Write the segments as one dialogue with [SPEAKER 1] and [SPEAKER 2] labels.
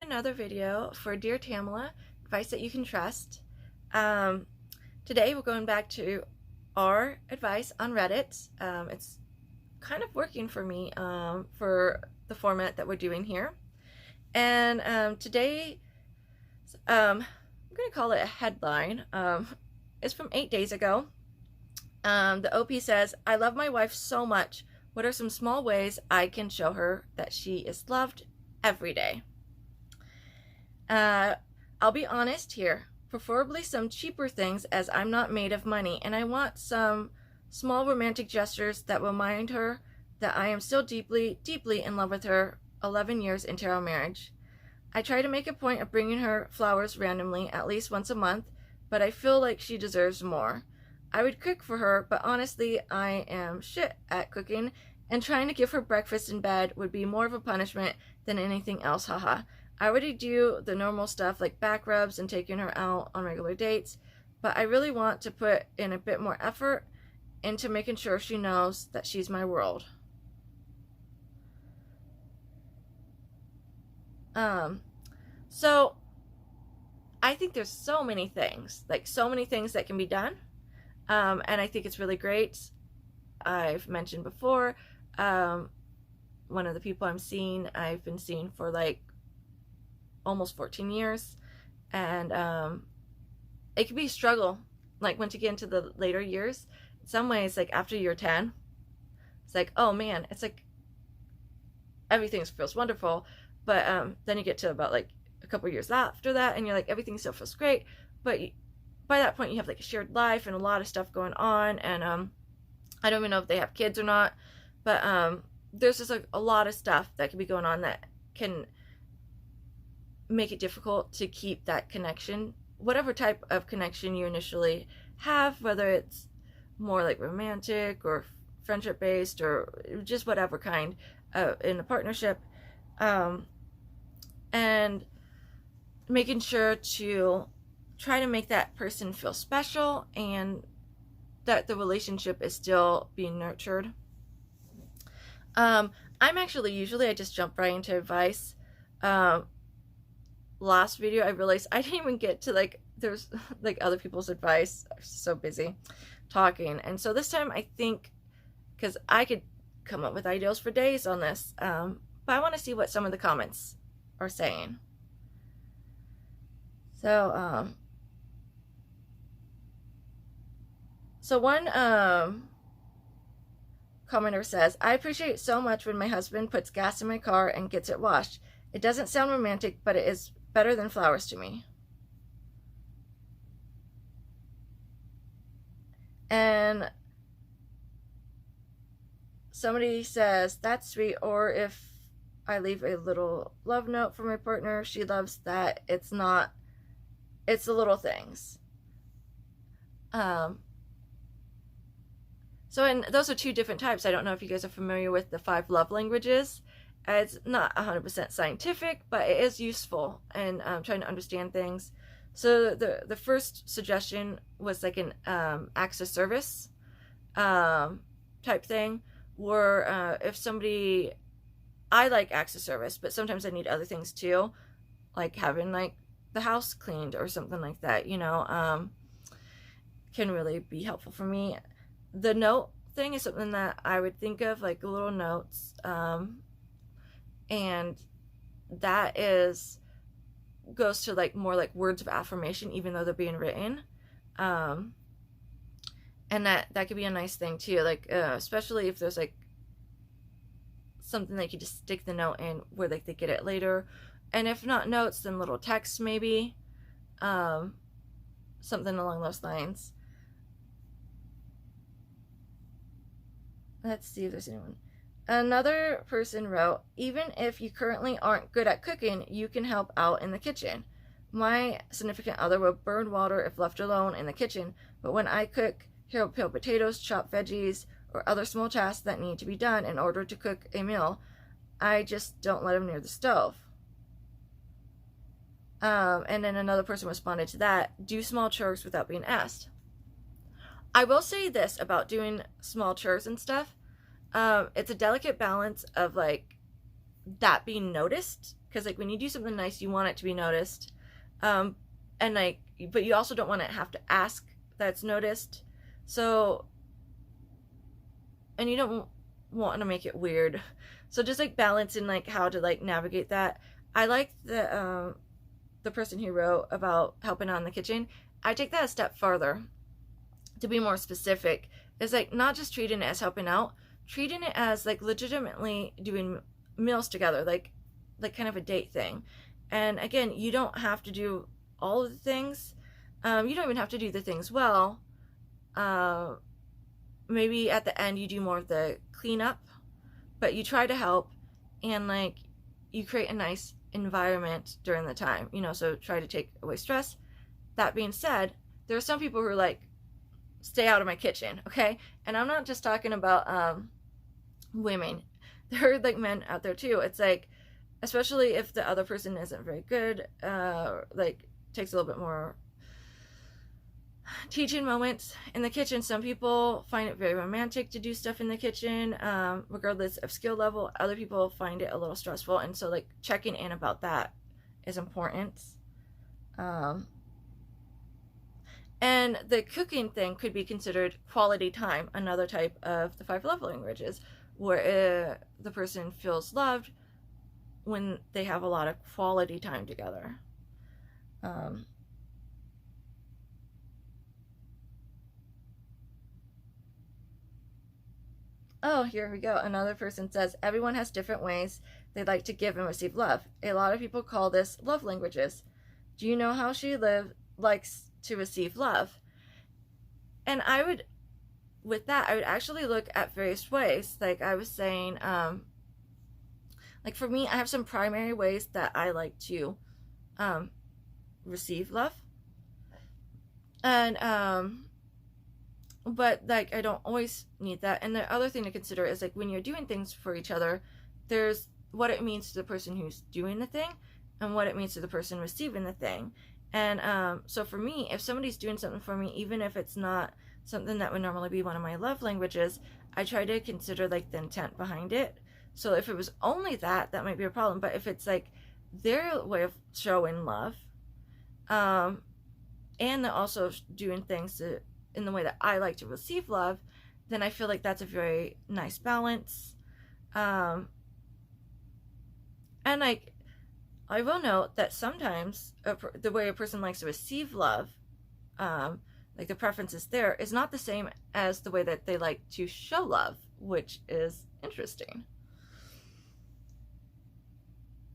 [SPEAKER 1] another video for Dear Tamala, advice that you can trust. Today we're going back to our advice on Reddit. It's kind of working for me for the format that we're doing here. And today, I'm going to call it a headline. It's from 8 days ago. The OP says, "I love my wife so much. What are some small ways I can show her that she is loved every day?" I'll be honest here. Preferably some cheaper things, as I'm not made of money, and I want some small romantic gestures that will remind her that I am still deeply, deeply in love with her 11 years into our marriage. I try to make a point of bringing her flowers randomly at least once a month, but I feel like she deserves more. I would cook for her, but honestly, I am shit at cooking, and trying to give her breakfast in bed would be more of a punishment than anything else, haha. I already do the normal stuff like back rubs and taking her out on regular dates, but I really want to put in a bit more effort into making sure she knows that she's my world. So I think there's so many things that can be done. And I think it's really great. I've mentioned before, one of the people I've been seeing for like almost 14 years. And it can be a struggle, like once you get into the later years. In some ways, like after year 10, it's like, oh man, it's like everything feels wonderful. But then you get to about like a couple years after that, and you're like, everything still feels great. But by that point, you have like a shared life and a lot of stuff going on. And I don't even know if they have kids or not. But there's just like a lot of stuff that can be going on that can make it difficult to keep that connection, whatever type of connection you initially have, whether it's more like romantic or friendship based or just whatever kind in a partnership, and making sure to try to make that person feel special and that the relationship is still being nurtured. I'm actually usually I just jump right into advice. Last video I realized I didn't even get to like there's like other people's advice. I was so busy talking, and so this time I think, because I could come up with ideas for days on this, but I want to see what some of the comments are saying. So one commenter says, "I appreciate so much when my husband puts gas in my car and gets it washed. It doesn't sound romantic, but it is better than flowers to me." And somebody says, "That's sweet," or if I leave a little love note for my partner, she loves that. It's the little things. So, and those are two different types. I don't know if you guys are familiar with the 5 love languages. It's not 100% scientific, but it is useful in trying to understand things. So the first suggestion was like an acts of service type thing, where if somebody, I like acts of service, but sometimes I need other things too, like having like the house cleaned or something like that, can really be helpful for me. The note thing is something that I would think of, like little notes, and that goes to like more like words of affirmation, even though they're being written, and that could be a nice thing too, like especially if there's like something that you just stick the note in where like they get it later, and if not notes, then little texts maybe, something along those lines. Let's see if there's anyone. Another person wrote, "Even if you currently aren't good at cooking, you can help out in the kitchen. My significant other will burn water if left alone in the kitchen, but when I cook, he'll peel potatoes, chop veggies, or other small tasks that need to be done in order to cook a meal. I just don't let him near the stove." And then another person responded to that, "Do small chores without being asked." I will say this about doing small chores and stuff. It's a delicate balance of like that being noticed because like when you do something nice, you want it to be noticed, and like, but you also don't want to have to ask that's noticed. So, and you don't want to make it weird. So just like balancing like how to like navigate that. I like the person who wrote about helping out in the kitchen. I take that a step farther to be more specific. It's like not just treating it as helping out, treating it as like legitimately doing meals together, like kind of a date thing. And again, you don't have to do all of the things. You don't even have to do the things well. Maybe at the end you do more of the cleanup, but you try to help, and like you create a nice environment during the time, so try to take away stress. That being said, there are some people who are like, stay out of my kitchen, okay? And I'm not just talking about women. There are like men out there too. It's like, especially if the other person isn't very good, like takes a little bit more teaching moments in the kitchen. Some people find it very romantic to do stuff in the kitchen, regardless of skill level. Other people find it a little stressful, and so like checking in about that is important. And the cooking thing could be considered quality time, another type of the 5 love languages, where the person feels loved when they have a lot of quality time together. Oh, here we go. Another person says, everyone has different ways they like to give and receive love. A lot of people call this love languages. Do you know how she likes to receive love? And with that, I would actually look at various ways. Like I was saying, like for me, I have some primary ways that I like to receive love. And but like I don't always need that. And the other thing to consider is like when you're doing things for each other, there's what it means to the person who's doing the thing and what it means to the person receiving the thing. And so for me, if somebody's doing something for me, even if it's not something that would normally be one of my love languages, I try to consider like the intent behind it. So if it was only that might be a problem. But if it's like their way of showing love, and they're also doing things in the way that I like to receive love, then I feel like that's a very nice balance. And like, I will note that sometimes the way a person likes to receive love, like the preferences there, is not the same as the way that they like to show love, which is interesting.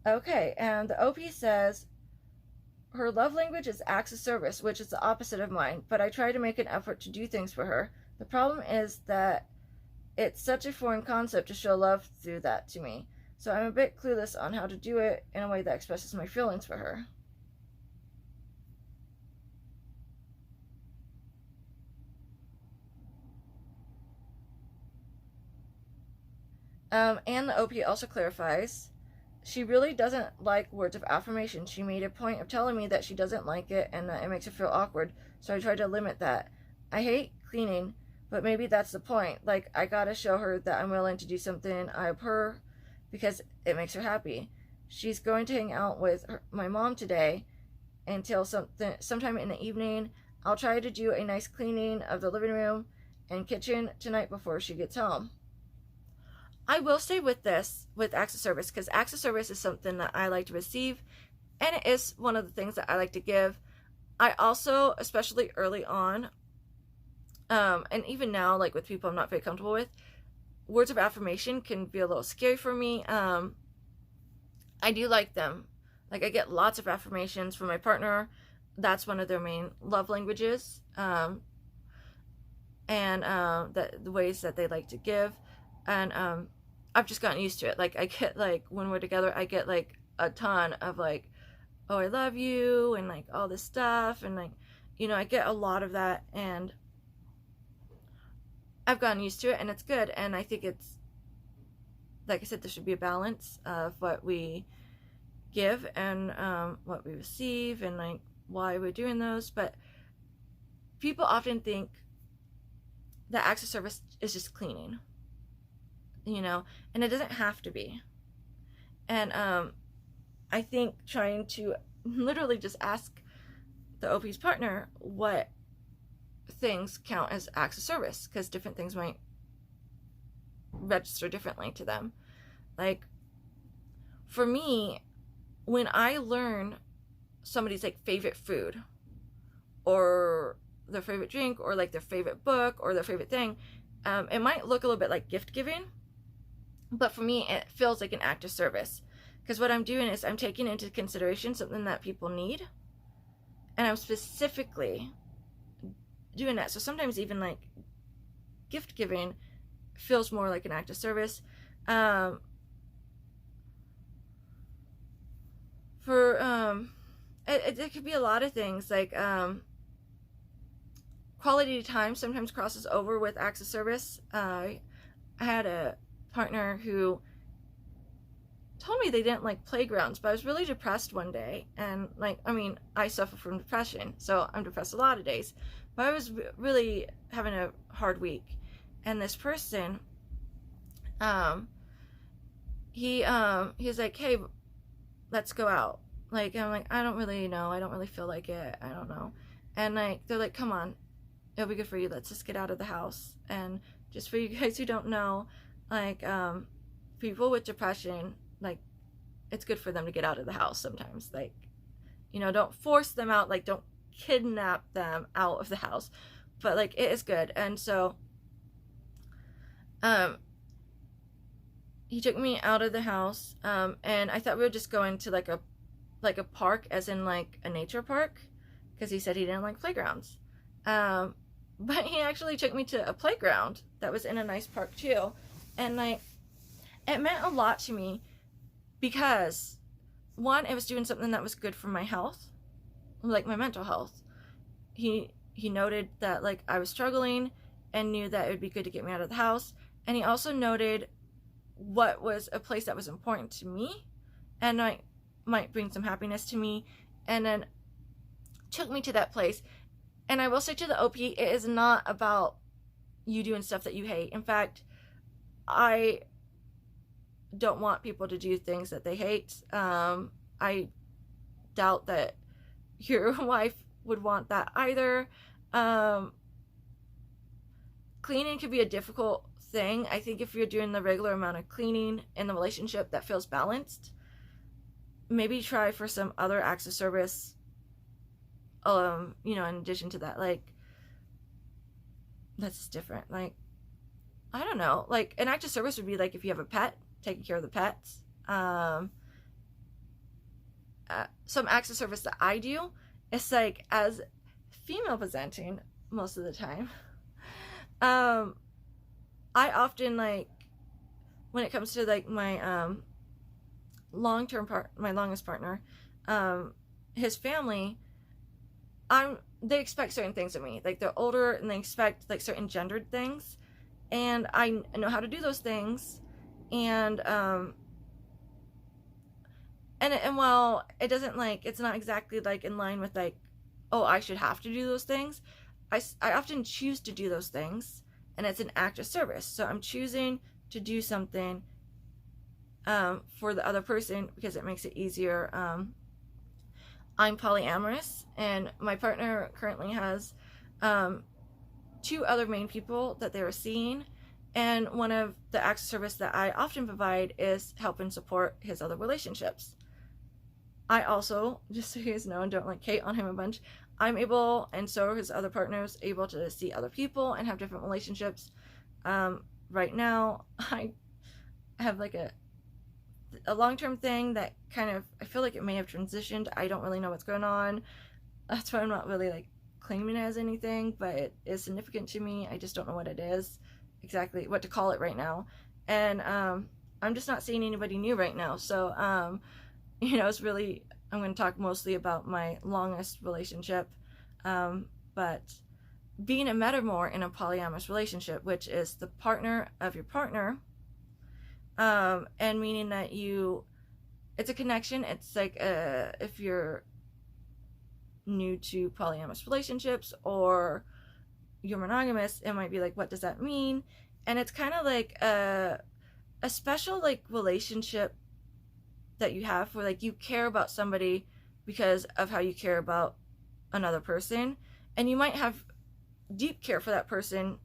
[SPEAKER 1] Okay, and the OP says, her love language is acts of service, which is the opposite of mine, but I try to make an effort to do things for her. The problem is that it's such a foreign concept to show love through that to me. So I'm a bit clueless on how to do it in a way that expresses my feelings for her. And the OP also clarifies, she really doesn't like words of affirmation. She made a point of telling me that she doesn't like it and that it makes her feel awkward, so I try to limit that. I hate cleaning, but maybe that's the point. Like, I gotta show her that I'm willing to do something I have her because it makes her happy. She's going to hang out with my mom today until sometime in the evening. I'll try to do a nice cleaning of the living room and kitchen tonight before she gets home. I will stay with this, with acts of service, because acts of service is something that I like to receive, and it is one of the things that I like to give. I also, especially early on, and even now, like with people I'm not very comfortable with, words of affirmation can be a little scary for me. I do like them. Like, I get lots of affirmations from my partner. That's one of their main love languages. And the ways that they like to give. And I've just gotten used to it. Like, I get, like, when we're together, I get, like, a ton of, like, oh, I love you, and, like, all this stuff, and, like, I get a lot of that, and I've gotten used to it, and it's good, and I think it's, like I said, there should be a balance of what we give and what we receive, and, like, why we're doing those. But people often think that acts of service is just cleaning, and it doesn't have to be. And I think trying to literally just ask the OP's partner what things count as acts of service, because different things might register differently to them. Like, for me, when I learn somebody's like favorite food or their favorite drink or like their favorite book or their favorite thing, it might look a little bit like gift giving, but for me it feels like an act of service, because what I'm doing is I'm taking into consideration something that people need, and I'm specifically doing that. So sometimes even like gift giving feels more like an act of service. It could be a lot of things, like quality time sometimes crosses over with acts of service. I had a partner who told me they didn't like playgrounds, but I was really depressed one day, and like, I mean, I suffer from depression, so I'm depressed a lot of days, but I was really having a hard week, and this person, he was like, hey, let's go out. Like, I'm like, I don't really know, I don't really feel like it, I don't know. And like, they're like, come on, it'll be good for you, let's just get out of the house. And just for you guys who don't know, like, people with depression, like, it's good for them to get out of the house sometimes. Like, you know, don't force them out, like, don't kidnap them out of the house, but like, it is good. And so he took me out of the house, and I thought we were just going to like a park, as in like a nature park, because he said he didn't like playgrounds. But he actually took me to a playground that was in a nice park too, and like, it meant a lot to me, because one, it was doing something that was good for my health, like my mental health. He noted that like I was struggling and knew that it would be good to get me out of the house, and he also noted what was a place that was important to me and might bring some happiness to me, and then took me to that place. And I will say to the OP, it is not about you doing stuff that you hate. In fact, I don't want people to do things that they hate. I doubt that your wife would want that either. Cleaning can be a difficult thing. I think if you're doing the regular amount of cleaning in the relationship that feels balanced, maybe try for some other acts of service, you know, in addition to that. Like, that's different. Like, I don't know, like an act of service would be like if you have a pet, taking care of the pets. Some acts of service that I do, it's like, as female presenting most of the time, I often, like, when it comes to like my my longest partner, his family, they expect certain things of me. Like, they're older and they expect like certain gendered things, and I know how to do those things. And while it doesn't, like, it's not exactly like in line with like, oh, I should have to do those things, I often choose to do those things, and it's an act of service. So I'm choosing to do something for the other person because it makes it easier. I'm polyamorous, and my partner currently has 2 other main people that they were seeing, and one of the acts of service that I often provide is help and support his other relationships. I also, just so you guys know and don't like hate on him a bunch, I'm able, and so are his other partners, able to see other people and have different relationships. Right now, I have like a long-term thing that kind of, I feel like it may have transitioned. I don't really know what's going on. That's why I'm not really like claiming it as anything, but it is significant to me. I just don't know what it is, exactly what to call it right now. And I'm just not seeing anybody new right now. So you know, it's really, I'm going to talk mostly about my longest relationship, but being a metamor in a polyamorous relationship, which is the partner of your partner, and meaning that it's a connection. It's like, if you're new to polyamorous relationships or you're monogamous, it might be like, what does that mean? And it's kind of like a special like relationship that you have, where like you care about somebody because of how you care about another person, and you might have deep care for that person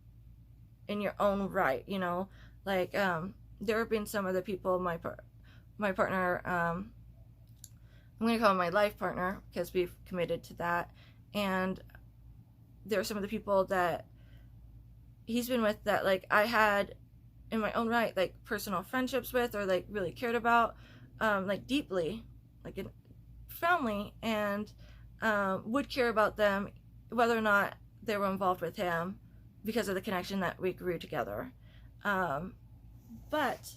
[SPEAKER 1] in your own right, you know, like there have been some of the people, my partner, I'm going to call him my life partner because we've committed to that, and there are some of the people that he's been with that like I had in my own right like personal friendships with, or like really cared about like deeply, like in family, and would care about them whether or not they were involved with him because of the connection that we grew together. But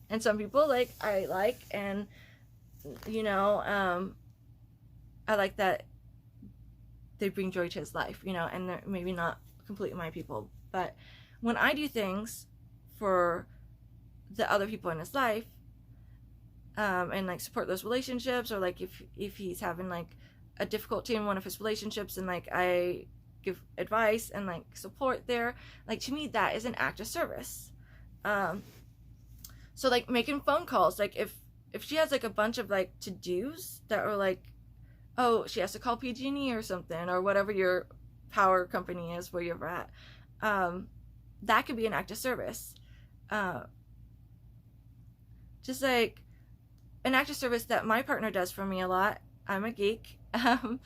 [SPEAKER 1] and some people like I like, and you know, I like that they bring joy to his life, you know, and they're maybe not completely my people. But when I do things for the other people in his life, and like support those relationships, or like if he's having like a difficulty in one of his relationships, and like I give advice and like support there, like to me that is an act of service. So like making phone calls, like if she has like a bunch of like to-dos that are like, oh, she has to call PG&E or something, or whatever your power company is where you're at, that could be an act of service. Just like an act of service that my partner does for me a lot. I'm a geek. You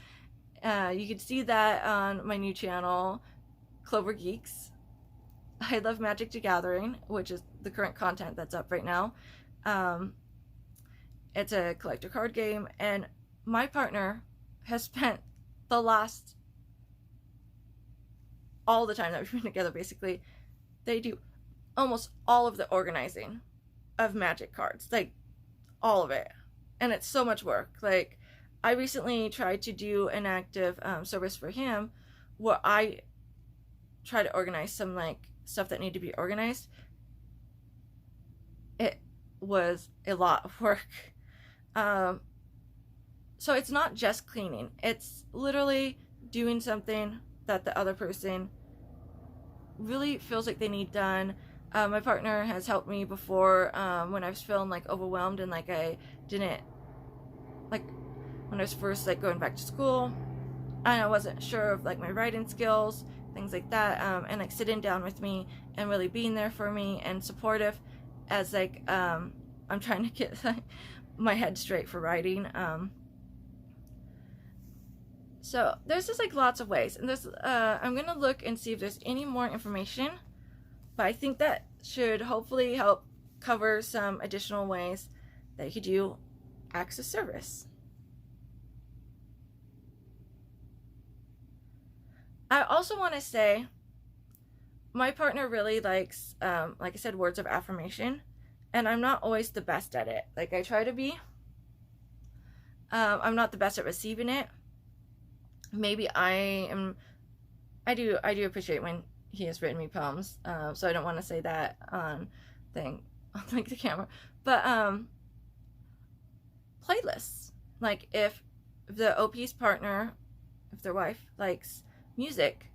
[SPEAKER 1] can see that on my new channel, Clover Geeks. I love Magic the Gathering, which is the current content that's up right now. It's a collector card game, and my partner has spent the last, all the time that we've been together, basically, they do almost all of the organizing of Magic cards, like all of it, and it's so much work. Like I recently tried to do an active service for him where I try to organize some like stuff that needed to be organized. It was a lot of work. So it's not just cleaning, it's literally doing something that the other person really feels like they need done. My partner has helped me before when I was feeling like overwhelmed, and like I didn't, like when I was first like going back to school and I wasn't sure of like my writing skills, things like that, and like sitting down with me and really being there for me and supportive as like I'm trying to get like, my head straight for writing. So there's just like lots of ways, and there's I'm gonna look and see if there's any more information, but I think that should hopefully help cover some additional ways that you could do acts of service. I also want to say my partner really likes, like I said, words of affirmation, and I'm not always the best at it. Like I try to be. I'm not the best at receiving it. Maybe I am. I do appreciate when he has written me poems. So I don't want to say that on like the camera, but playlists. Like if the OP's partner, if their wife likes music,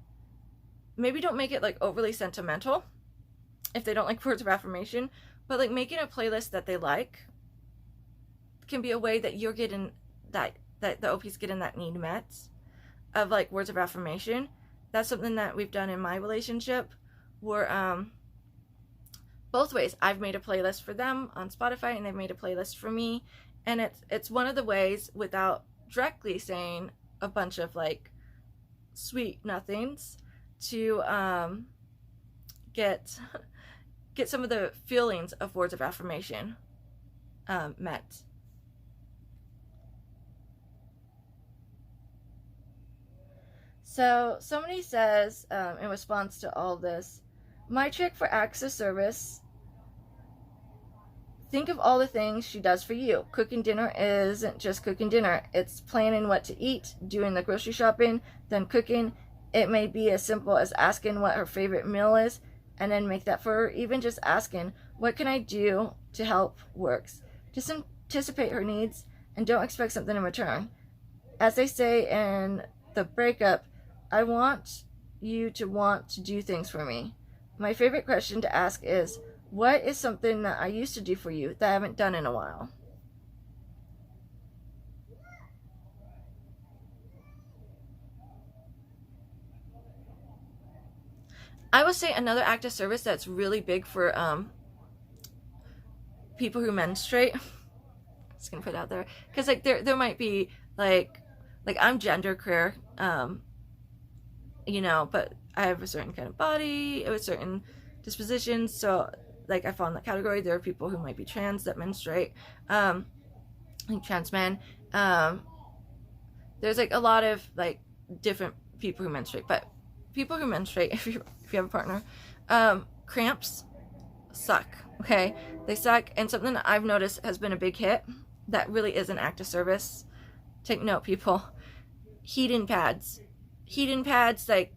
[SPEAKER 1] maybe don't make it like overly sentimental if they don't like words of affirmation, but like making a playlist that they like can be a way that you're getting that the OP's getting that need met of like words of affirmation. That's something that we've done in my relationship where both ways. I've made a playlist for them on Spotify and they've made a playlist for me, and it's one of the ways, without directly saying a bunch of like sweet nothings, to get some of the feelings of words of affirmation met. So somebody says in response to all this, my trick for acts of service: think of all the things she does for you. Cooking dinner isn't just cooking dinner. It's planning what to eat, doing the grocery shopping, then cooking. It may be as simple as asking what her favorite meal is, and then make that for her. Even just asking, what can I do to help, works. Just anticipate her needs and don't expect something in return. As they say in the breakup, I want you to want to do things for me. My favorite question to ask is, what is something that I used to do for you that I haven't done in a while? I would say another act of service that's really big for people who menstruate. Just gonna put it out there, because like there might be like I'm genderqueer, you know, but I have a certain kind of body with certain dispositions, so like I fall in that category. There are people who might be trans that menstruate, like trans men. There's like a lot of like different people who menstruate, but people who menstruate, if you have a partner, cramps suck. Okay, they suck. And something that I've noticed has been a big hit that really is an act of service. Take note, people. Heat-in pads, like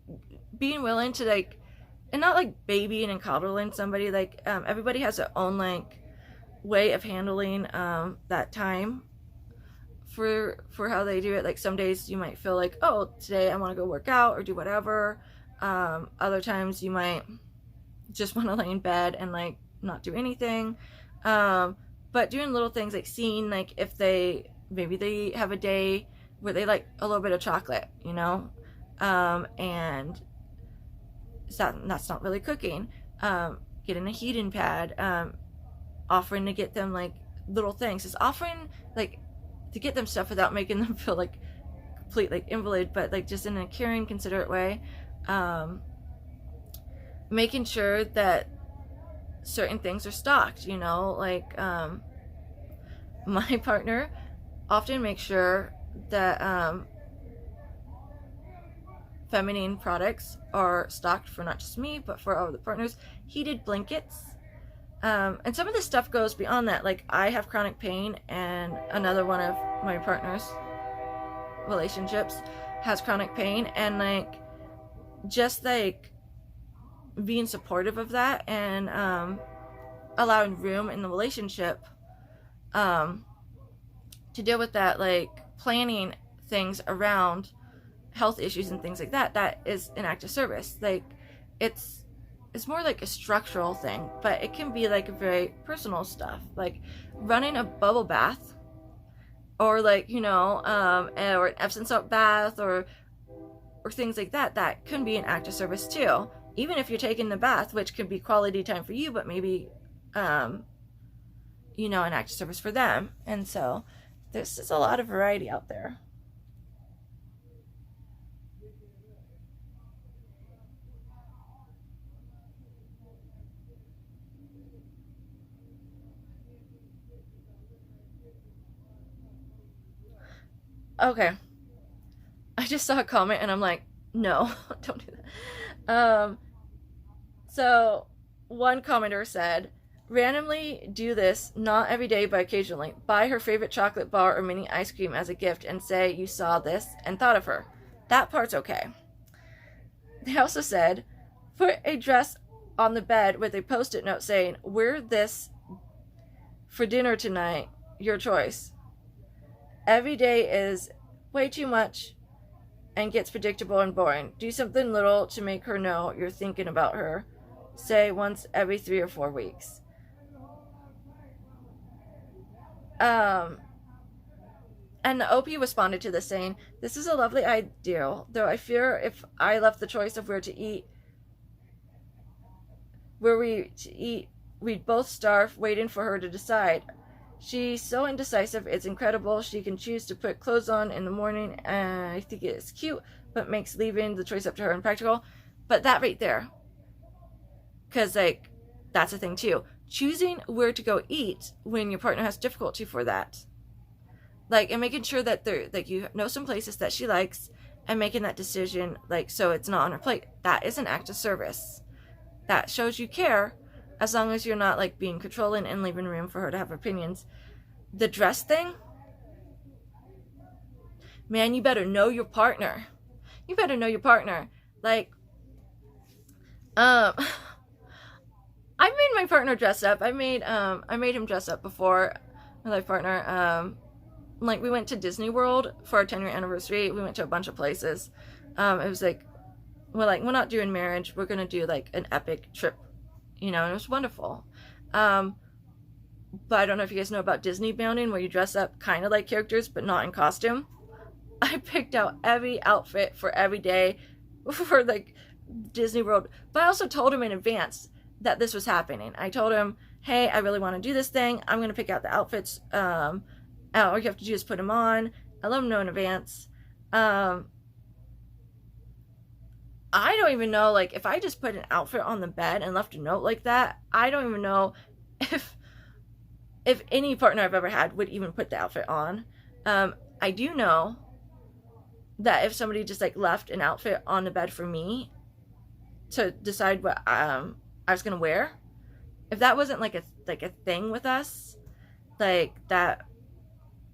[SPEAKER 1] being willing to like, and not like babying and coddling somebody. Like everybody has their own like way of handling that time for how they do it. Like some days you might feel like, oh, today I want to go work out or do whatever. Other times you might just want to lay in bed and like not do anything. But doing little things like seeing like if maybe they have a day where they like a little bit of chocolate, you know, and that's not really cooking. Getting a heat-in pad, offering to get them like little things. It's offering like to get them stuff without making them feel like complete like invalid, but like just in a caring, considerate way. Making sure that certain things are stocked, you know, like my partner often makes sure that feminine products are stocked for not just me but for all the partners. Heated blankets, and some of this stuff goes beyond that. Like I have chronic pain, and another one of my partner's relationships has chronic pain, and like just like being supportive of that and allowing room in the relationship to deal with that, like planning things around health issues and things like that, that is an act of service. Like it's more like a structural thing, but it can be like a very personal stuff, like running a bubble bath, or like, you know, or an Epsom salt bath, or things like that. That can be an act of service too, even if you're taking the bath, which could be quality time for you, but maybe you know, an act of service for them. And so there's just a lot of variety out there. Okay, I just saw a comment and I'm like, no, don't do that. So one commenter said, randomly do this, not every day but occasionally. Buy her favorite chocolate bar or mini ice cream as a gift and say you saw this and thought of her. That part's okay. They also said, put a dress on the bed with a post-it note saying, wear this for dinner tonight, your choice. Every day is way too much and gets predictable and boring. Do something little to make her know you're thinking about her. Say once every 3 or 4 weeks. And the OP responded to this saying, this is a lovely ideal, though I fear if I left the choice of where we eat, we'd both starve waiting for her to decide. She's so indecisive, it's incredible. She can choose to put clothes on in the morning, and I think it's cute, but makes leaving the choice up to her impractical. But that right there, because like that's a thing too, choosing where to go eat when your partner has difficulty for that, like, and making sure that they're like, you know, some places that she likes, and making that decision, like, so it's not on her plate. That is an act of service. That shows you care, as long as you're not like being controlling and leaving room for her to have opinions. The dress thing, man, you better know your partner. You better know your partner. Like, I've made my partner dress up. I made him dress up before, my life partner. Like, we went to Disney World for our 10-year anniversary. We went to a bunch of places. It was like, we're not doing marriage. We're gonna do like an epic trip, you know, and it was wonderful. But I don't know if you guys know about Disney bounding, where you dress up kind of like characters, but not in costume. I picked out every outfit for every day for like Disney World. But I also told him in advance that this was happening. I told him, hey, I really want to do this thing. I'm going to pick out the outfits. All you have to do is put them on. I let him know in advance. I don't even know, like, if I just put an outfit on the bed and left a note like that, I don't even know if any partner I've ever had would even put the outfit on. I do know that if somebody just like left an outfit on the bed for me to decide what I was gonna wear, if that wasn't like a thing with us, like that,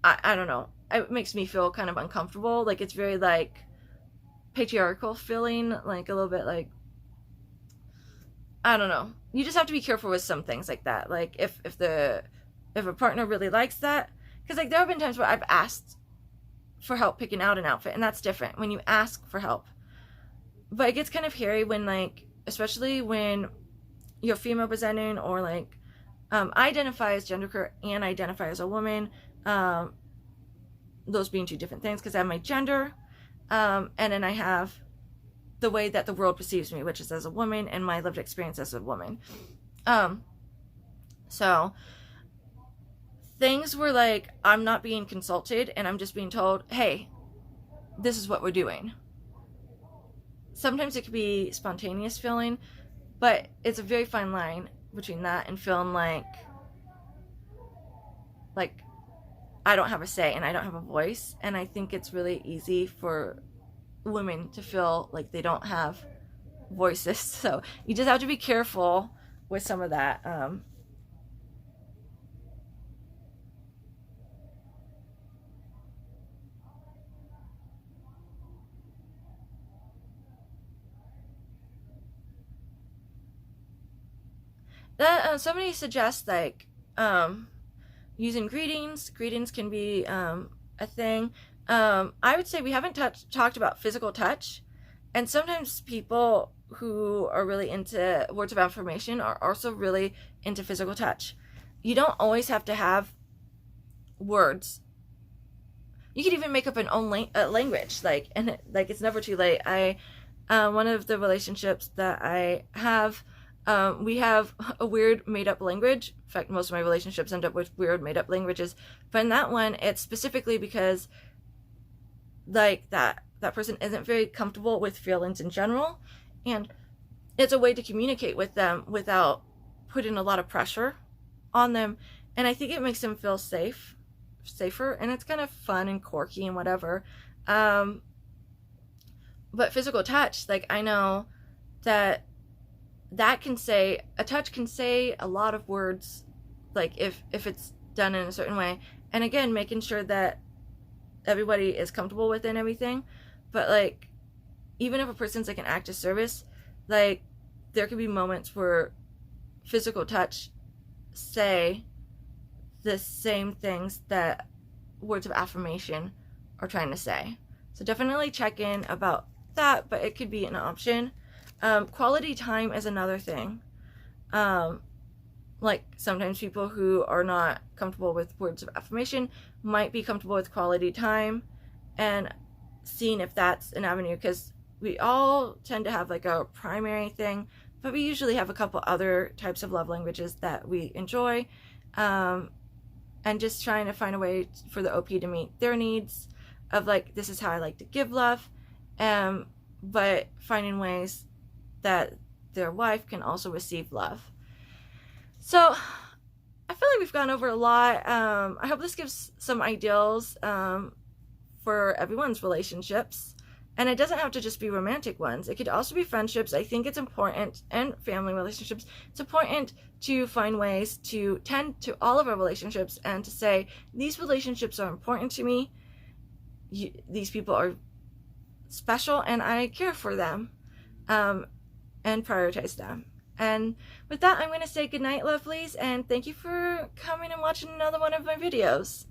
[SPEAKER 1] I don't know. It makes me feel kind of uncomfortable. Like it's very like patriarchal feeling, like a little bit like, I don't know. You just have to be careful with some things like that. Like if a partner really likes that, because like there have been times where I've asked for help picking out an outfit, and that's different when you ask for help. But it gets kind of hairy when, like, especially when you're female presenting, or like I identify as genderqueer and identify as a woman, those being two different things, because I have my gender, and then I have the way that the world perceives me, which is as a woman, and my lived experience as a woman. So things were like, I'm not being consulted and I'm just being told, hey, this is what we're doing. Sometimes it could be spontaneous feeling, but it's a very fine line between that and feeling like I don't have a say and I don't have a voice. And I think it's really easy for women to feel like they don't have voices. So you just have to be careful with some of that. Somebody suggests like using greetings. Greetings can be a thing. I would say we haven't talked about physical touch, and sometimes people who are really into words of affirmation are also really into physical touch. You don't always have to have words. You could even make up an own language, like it's never too late. One of the relationships that I have, we have a weird made-up language. In fact, most of my relationships end up with weird made-up languages. But in that one, it's specifically because like that person isn't very comfortable with feelings in general, and it's a way to communicate with them without putting a lot of pressure on them. And I think it makes them feel safer, and it's kind of fun and quirky and whatever. But physical touch, like I know that can say, a touch can say a lot of words, like if it's done in a certain way. And again, making sure that everybody is comfortable with it and everything. But like, even if a person's like an act of service, like there could be moments where physical touch say the same things that words of affirmation are trying to say. So definitely check in about that, but it could be an option. Quality time is another thing. Like sometimes people who are not comfortable with words of affirmation might be comfortable with quality time, and seeing if that's an avenue, because we all tend to have like a primary thing, but we usually have a couple other types of love languages that we enjoy, and just trying to find a way for the OP to meet their needs of like, this is how I like to give love, but finding ways that their wife can also receive love. So I feel like we've gone over a lot. I hope this gives some ideals for everyone's relationships. And it doesn't have to just be romantic ones. It could also be friendships. I think it's important, and family relationships. It's important to find ways to tend to all of our relationships and to say, these relationships are important to me. These people are special and I care for them, and prioritize them. And with that, I'm going to say goodnight, lovelies, and thank you for coming and watching another one of my videos.